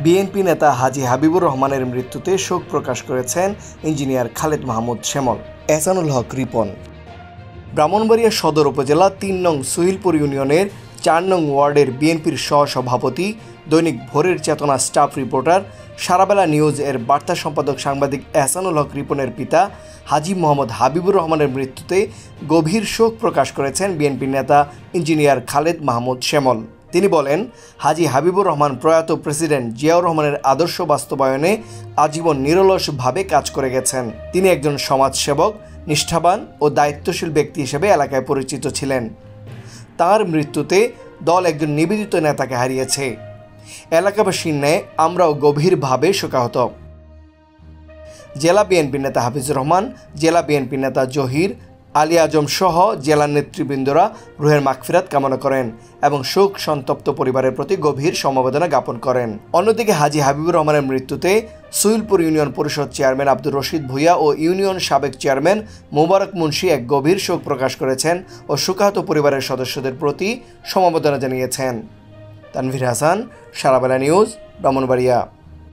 BNP নেতা হাজী হাবিবুর রহমানের মৃত্যুতে শোক প্রকাশ করেছেন ইঞ্জিনিয়ার খালেদ মাহমুদ শ্যামল। এহসানুল হক রিপন। ব্রাহ্মণবাড়িয়া সদর উপজেলা ৩ নং সুহিলপুর ইউনিয়নের ৪ নং ওয়ার্ডের বিএনপির সহসভাপতি, দৈনিক ভোরের চেতনা স্টাফ রিপোর্টার, সারাবেলা নিউজ এর বার্তা সম্পাদক সাংবাদিক এহসানুল হক রিপনের পিতা হাজী মোহাম্মদ হাবিবুর রহমানের মৃত্যুতে গভীর শোক প্রকাশ করেছেন বিএনপি নেতা ইঞ্জিনিয়ার খালেদ মাহমুদ শ্যামল। তিনি বলেন, হাজী হাবিবুর রহমান প্রয়াত প্রেসিডেন্ট জিয়াউর রহমানের আদর্শ বাস্তবায়নে আজীবন নিরলসভাবে কাজ করে গেছেন। তিনি একজন সমাজসেবক, নিষ্ঠাবান ও দায়িত্বশীল ব্যক্তি হিসেবে এলাকায় পরিচিত ছিলেন। তার মৃত্যুতে দল একজন নিবেদিত নেতাকে হারিয়েছে। এলাকাবাসীর ন্যায় আমরাও গভীরভাবে শোকাহত। জেলা বিএনপি নেতা হাফিজুর রহমান, জেলা বিএনপি নেতা জহির, আলী আজম সহ জেলা নেতৃবৃন্দরা রুহের মাগফিরাত কামনা করেন এবং শোক সন্তপ্ত পরিবারের প্রতি গভীর সমবেদনা জ্ঞাপন করেন। অন্যদিকে হাজী হাবিবুর রহমানের মৃত্যুতে সুহিলপুর ইউনিয়ন পরিষদ চেয়ারম্যান আব্দুর রশিদ ভূঁইয়া ও ইউনিয়ন সাবেক চেয়ারম্যান মোবারক মুন্সি এক গভীর শোক প্রকাশ করেছেন ও শোকাহত পরিবারের সদস্যদের প্রতি সমবেদনা জানিয়েছেন। তানভীর হাসান, সারাবেলা নিউজ, ব্রাহ্মণবাড়িয়া।